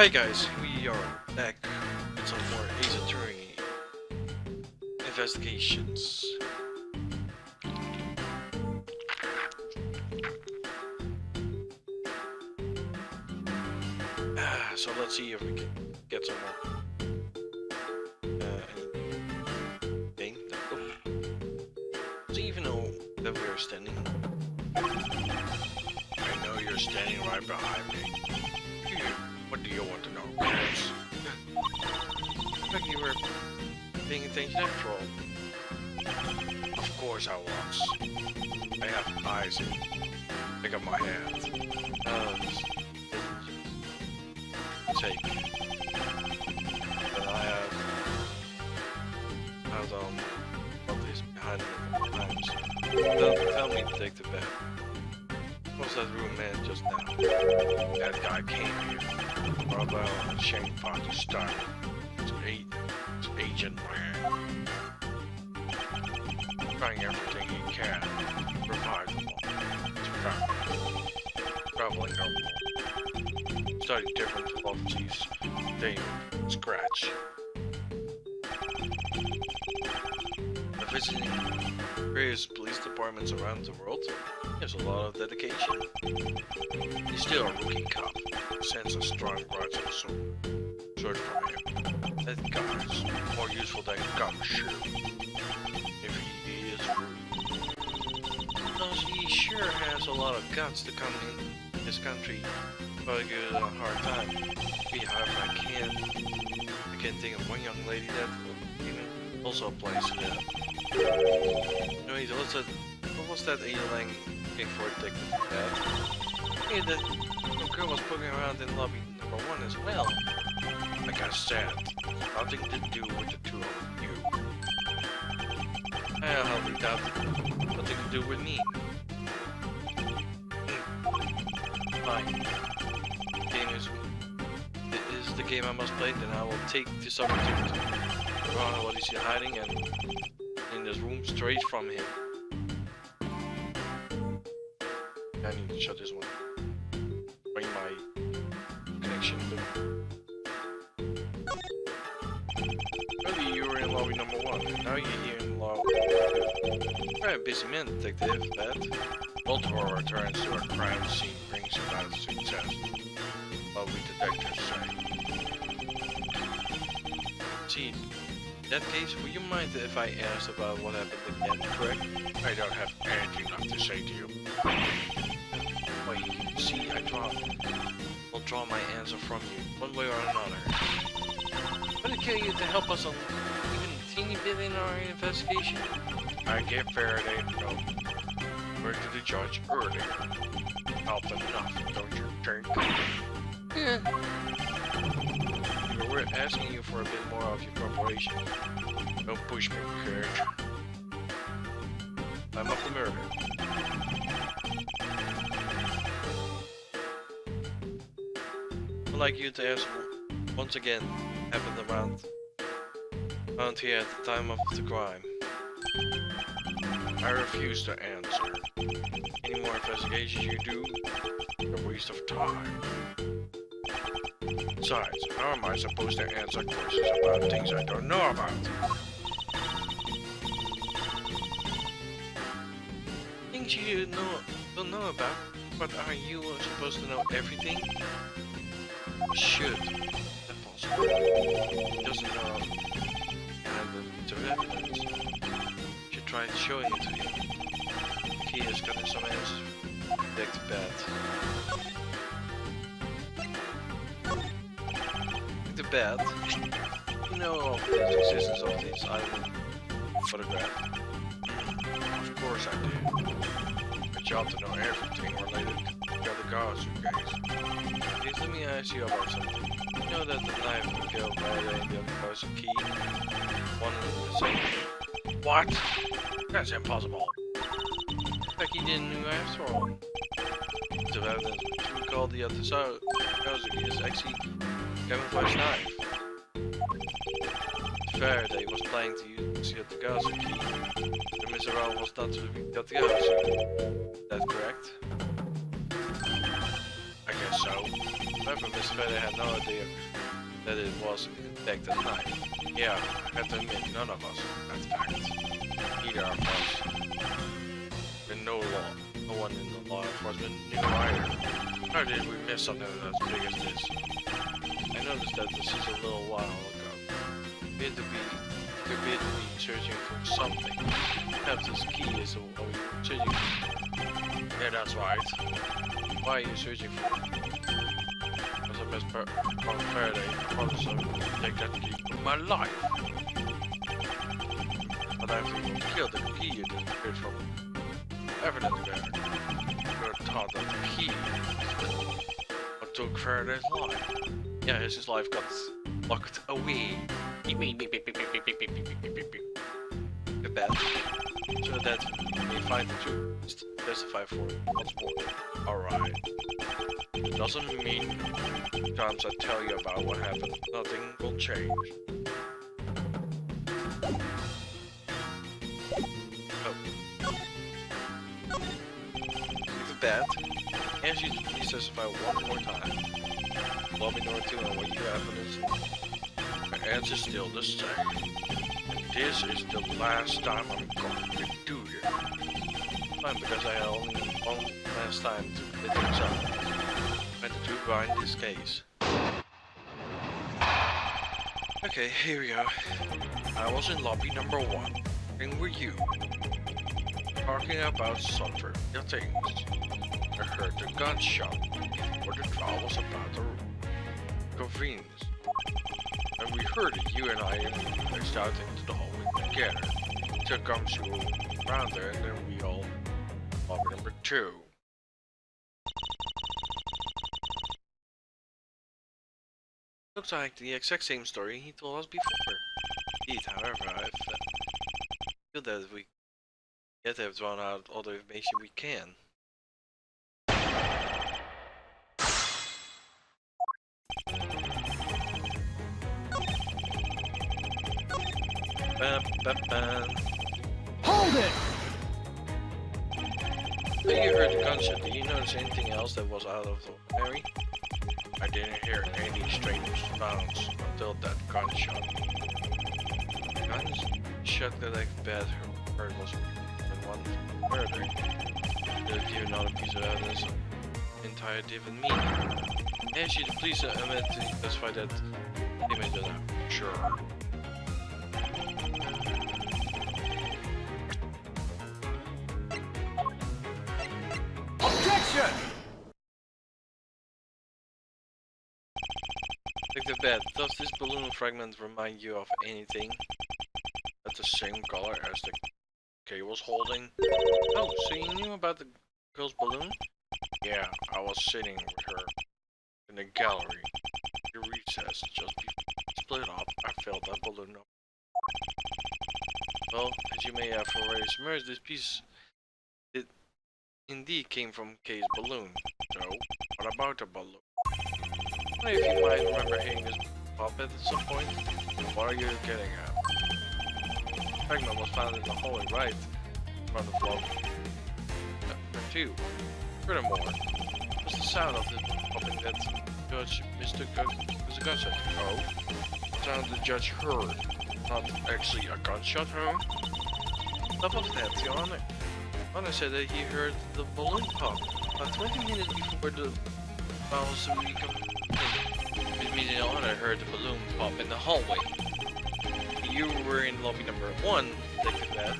Hi guys, we are back with some more Ace Attorney investigations. So let's see if we can get some more anything. Do you even know that we are standing? I know you're standing right behind me. What do you want to know, kids? Like you were paying attention after all. Of course I was. I have eyes in the back of my head. Take. But I have what is behind me times. Tell me to take the bet. What was that room man just now? That guy came here. Bravo and Shane fought to start. It's Agent Man. Trying everything he can to provide them all. Traveling normal. Study different philosophies. They scratch. Visiting various police departments around the world. There's a lot of dedication. He's still a rookie cop. Sends a strong grudge and sword from him. That guy's more useful than gumshoe. If he is rude. Because he sure has a lot of guts to come in this country. Probably give it a hard time. Behalf I can't think of one young lady that also applies to that. No, he's also what was that A-Lang for detective that? Hey, that little girl was poking around in lobby number 1 as well. Like I said, nothing to do with the two of you. I'll help you doubt it. Nothing to do with me. Fine. Game is the game I must play, then I will take this opportunity. Around what is he hiding and in this room straight from him. I need to shut this one. Bring my connection to. Earlier you were in lobby number 1, and now you're here in lobby 2. Very busy man, detective, that. Multiple returns to a crime scene brings about success. What we detectives say. See, in that case, would you mind if I asked about what happened again, correct? I don't have anything left to say to you. Well, you can see, will draw my answer from you, one way or another. Would it kill you to help us on even a teeny bit in our investigation? I give Faraday a note. Word to the judge earlier. Helped enough, don't you think? Yeah. We're asking you for a bit more of your cooperation. Don't push me, Kurt. I'm up to murder. I'd like you to ask once again happened around here at the time of the crime. I refuse to answer. Any more investigations you do, a waste of time. Besides, how am I supposed to answer questions about things I don't know about? Things you don't know about? But are you supposed to know everything? Should. If possible. He doesn't know the evidence. Should try showing it to you. He has gotten some answers. Back to bed. The bed. You know of the existence of this island photograph? Of course I do. My job to know everything related to the other gods you guys. Please let me ask you about something. You know that the knife to kill Friday and the other guy's key? One and the same. What? That's impossible. Like he didn't know after all. The evidence which we call the other Kazuki is actually camouflage knife. Faraday was planning to use the Kazuki. The Miserable was not to be the Kazuki. Is that correct? I guess so. However, Miss Feather had no idea that it was in fact a knife. Yeah, I have to admit, none of us had facts. Neither of us. And no one in the law enforcement knew either. How did we miss something as big as this? I noticed that this is a little while ago. We had to be searching for something. Perhaps this key is what we were searching for. Yeah, that's right. Why are you searching for it? As a best part of Faraday, I promised to take that key from my life. But after you killed the key, you disappeared from evidence there. You were taught that the key is what took Faraday's life. Yeah, his life got locked away. The bed. So that we find the truth, specify for it once more. Alright. It doesn't mean times I tell you about what happened, nothing will change. Oh. The bed. And you please specify one more time. Lobby number 2 and what you have in this. My answer's still the same. And this is the last time I'm going to do it. Fine, because I only one last time to get things up. I had to grind this case. Okay, here we go. I was in lobby number 1. And were you? Talking about some familiar things. I heard the gunshot before the trial was about to convene. And we heard it, you and I raced out into the hallway together. Till comes you around there, and then we all lobby number 2. Looks like the exact same story he told us before. Indeed, however, I feel that we yet have drawn out all the information we can. Hold it! When you heard the gunshot, did you notice anything else that was out of the ordinary? I didn't hear any strange sounds until that gunshot. The gunshot that I bet heard was the one from murder. It'll give you another piece of evidence of entire different meaning. Actually, the police admit to specify that they made that up. Sure. Objection! Take the bed. Does this balloon fragment remind you of anything? That's the same color as the Kay was holding. Oh, so you knew about the girl's balloon? Yeah, I was sitting with her in the gallery. The recess just before we split up, I felt that balloon up. Well, as you may have already submerged, this piece it indeed came from Kay's balloon. So, what about the balloon? If you might remember hearing this pop at some point, what are you getting at? The fragment was found in the hallway right in front of lobby number 2. Furthermore, what's the sound of the popping that Judge Mr. was a gunshot? Oh, the sound the judge heard, not actually a gunshot, huh? Top of that, Your Honor. Honor said that he heard the balloon pop about 20 minutes before the bounce His meeting on, I heard the balloon pop in the hallway. You were in lobby number 1, Detective Bad.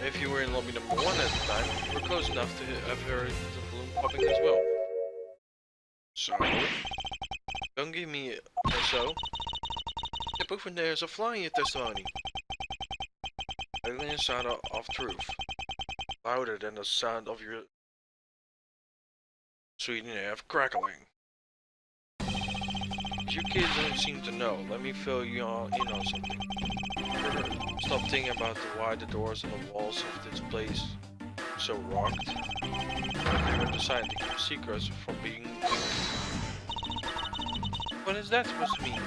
If you were in lobby number 1 at the time, you were close enough to have heard the balloon popping as well. So? Don't give me a so. The proof in there is a flaw in your testimony. Alien sound of truth. Louder than the sound of your sweet nerve crackling. You kids don't seem to know. Let me fill you all in on something. Stop thinking about why the doors and the walls of this place are so rocked. They were designed to keep secrets from being leaked. What is that supposed to mean?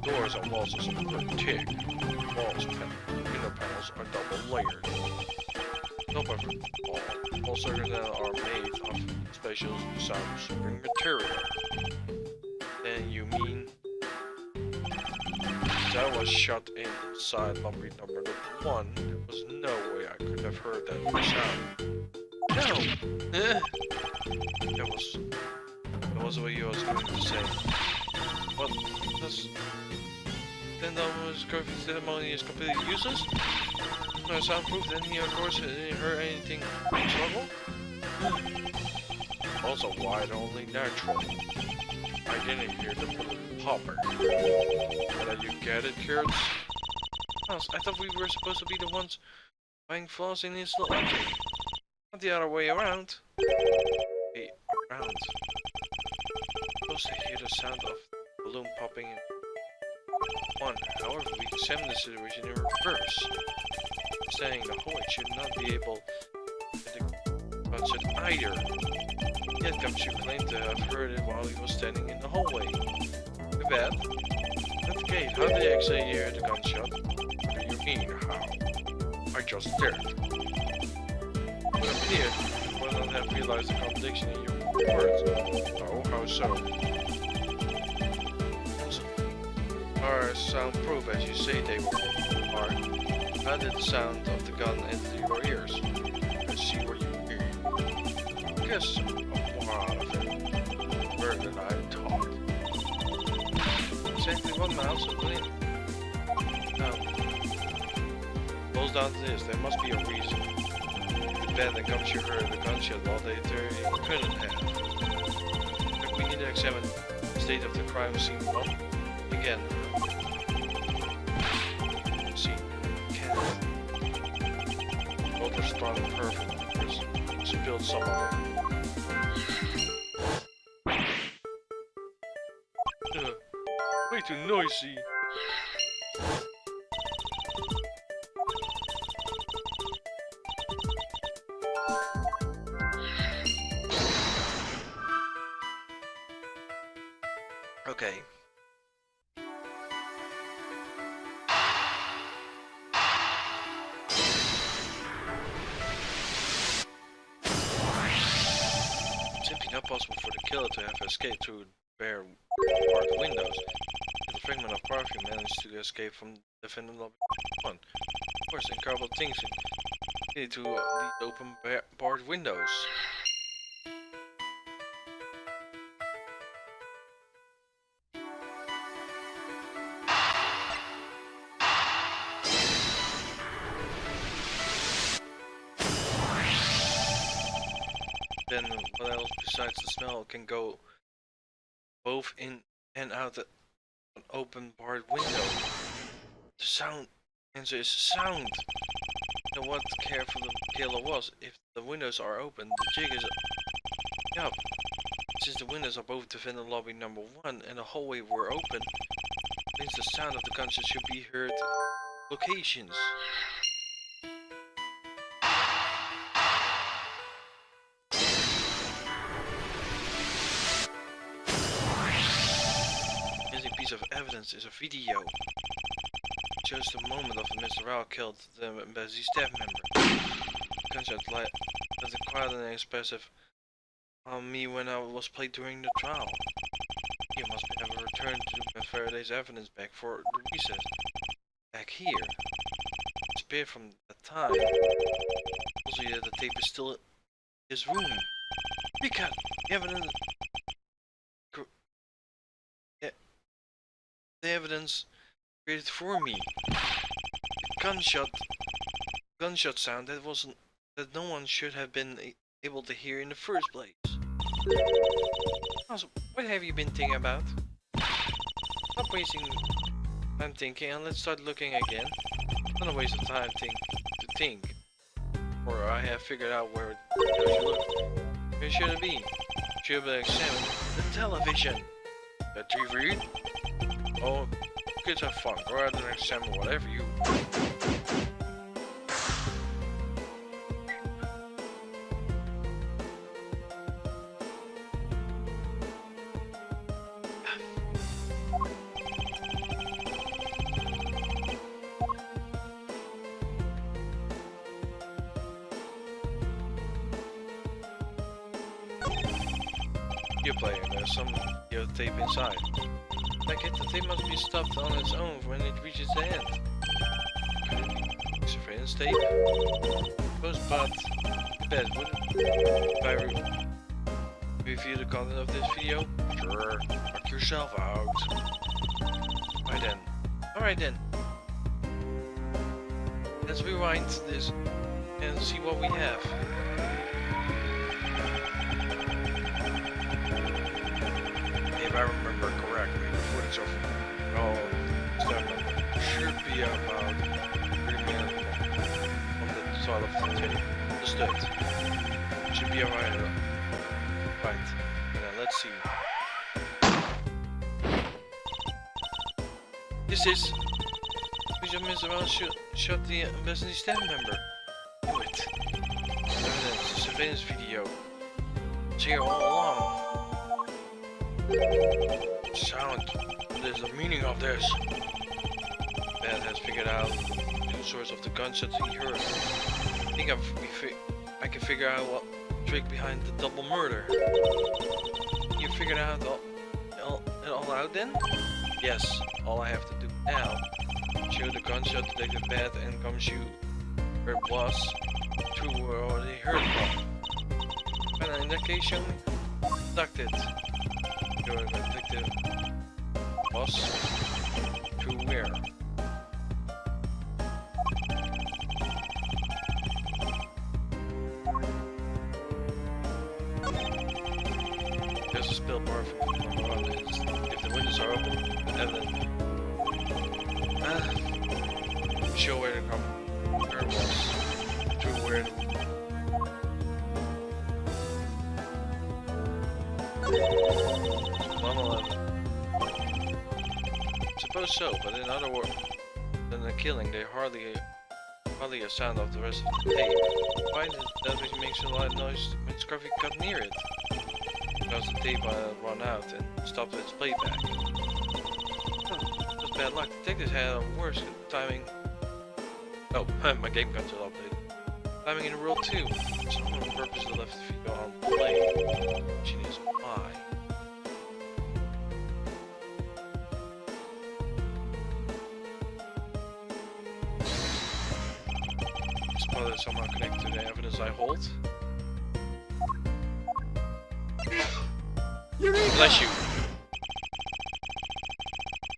Doors and walls are super thick. Window panels are double layered. However, all circuits are made of special sound-absorbing material. Then you mean that was shut inside lobby number 1? There was no way I could have heard that sound. No! That was what you was going to say. What? Then that was Curvy ceremony is completely useless? No soundproof, then he of course didn't hear anything in trouble? Also, why only natural? I didn't hear the popper. But you get it, kids? I thought we were supposed to be the ones buying flaws in his logic. Not the other way around. Hey, around. Supposed to hear the sound of the balloon popping in one. However, we examine the situation in reverse. Saying the hallway should not be able to concept either. Yet Gumshoe claimed to have heard it while he was standing in the hallway. Too bad. That's the case. How did you actually hear the gunshot? What do you mean, how? I just did. But I'm here. You would not have realized the contradiction in your words. Oh, how so? Are soundproof as you say they are. How did the sound of the gun enter your ears? I see what you hear. Guess a lot of it. Better than I'm taught. Exactly 1 mile, so clean. Now, goes down to this. There must be a reason. The band that Gumshoe heard the gunshot while they couldn't have. We need to examine the state of the crime scene again. Both are strong and perfect. Spilled some of them. Way too noisy. Okay. Possible for the killer to have escaped through bare barred windows. The fragment of perfume managed to escape from the defendant lobby 1. Of course, incredible things lead to the open barred windows. Then what else besides the smell can go both in and out of an open barred window? The sound answer is sound. And what careful the killer was, if the windows are open, the jig is up. Since the windows of both defendant lobby number 1 and the hallway were open, means the sound of the gunshot should be heard locations. Piece of evidence is a video. It shows the moment of Mr. Rao killed the embassy staff member. Gunshot left a quiet and expressive on me when I was played during the trial. You must have returned to Faraday's evidence back for the recess. Back here. Disappeared from that time. Also, yeah, the tape is still in his room. Because the evidence. The evidence created for me. The gunshot sound that no one should have been able to hear in the first place. Also, what have you been thinking about? Stop wasting time thinking and let's start looking again. Not a waste of time to think. Or I have figured out where it should look. Where should it be? Should have examined the television. The TV? Oh, kids have fun. Go ahead and examine whatever you... Video player, there's some video tape inside. Like it, the tape must be stopped on its own when it reaches the end. Could it be surveillance tape? Suppose, but bad, wouldn't it? If I review the content of this video? Sure, knock yourself out. Alright then. Let's rewind this and see what we have. If I remember correctly, the footage of stuff should be about 3 minutes from the start of the tape. Understood. Should be alright. Right. Now let's see. This is. Mr. Well shot the embassy staff member. Do it. Evidence, the surveillance video. It's here all along. Sound. There's the meaning of this. Bad has figured out the source of the gunshots he heard. I think I can figure out what trick behind the double murder. You figured out it all out then? Yes. All I have to do now. Show the gunshot detective bad and gumshoe where it was to where they heard from. And in that case, show me conducted. Your detective was to where? There's a spill bar for number 1 is if the windows are open, evident. Show where to come. Where it was. To where it Suppose so, but in other words than the killing, they hardly a sound of the rest of the tape. Why did that make a loud noise when Scruffy got near it? Because the tape ran out and stopped its playback. Just bad luck. Detectives had worse timing. Oh, my game console updated. Timing in the world too. Someone on purpose left the video on play. She needs why. This mother is somehow connected to the evidence I hold. Bless you.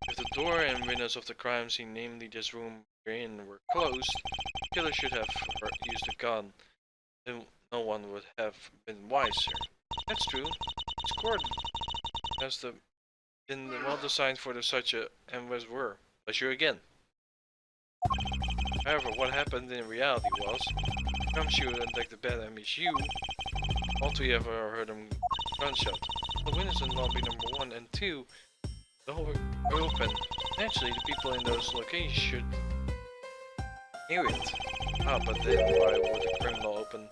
If the door and windows of the crime scene, namely this room we're in, were closed, the killer should have used a gun. Then no one would have been wiser. That's true. This cordon has been well designed for such a and was were. Bless you again. However, what happened in reality was, Gumshoe and Detective Bad and you, all three ever heard him gunshot. The windows in lobby number 1 and 2, the whole were open. Naturally, the people in those locations should hear it. Ah, but then why would the criminal open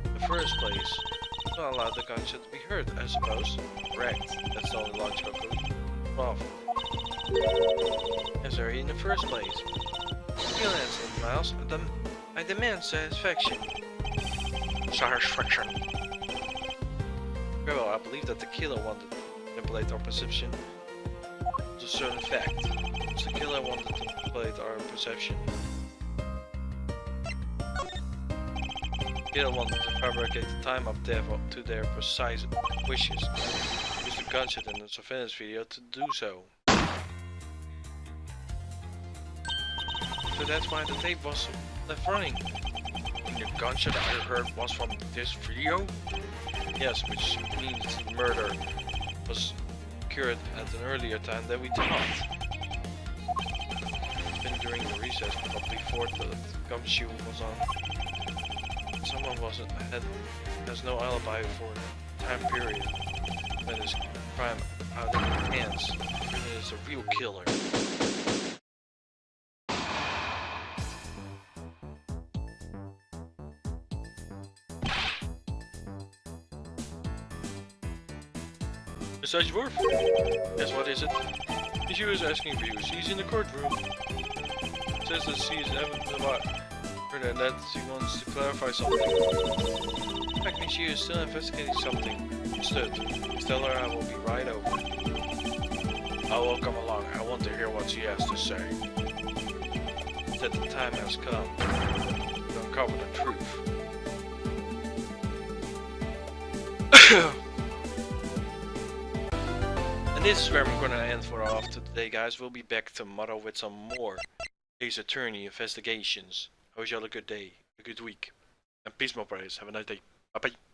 in the first place? Not allow the gunshot to be heard, I suppose. Correct. That's the only logical conclusion. Well, as are in the first place. Still answer, Miles. I demand satisfaction. Satisfaction. Very well, I believe that the killer wanted to manipulate our perception to a certain fact. The killer wanted to manipulate our perception. The killer wanted to fabricate the time of death to their precise wishes. Use the gunshot in the surveillance video to do so. So that's why the tape was left running. The gunshot I heard was from this video? Yes, which means the murder was occurred at an earlier time than we thought. It's been during the recess, but before the gumshoe was on. Someone has no alibi for the time period when this crime out of their hands. It is a real killer. Such Wolf? Yes, what is it? She was asking for you. She's in the courtroom. Says that she's evidence about her and that she wants to clarify something. Technically, you're still investigating something. Understood. Tell her I will be right over. I will come along. I want to hear what she has to say. That the time has come to uncover the truth. And this is where I'm gonna end for our after today, guys. We'll be back tomorrow with some more Ace Attorney investigations. I wish you all a good day, a good week. And peace, my brothers. Have a nice day. Bye bye.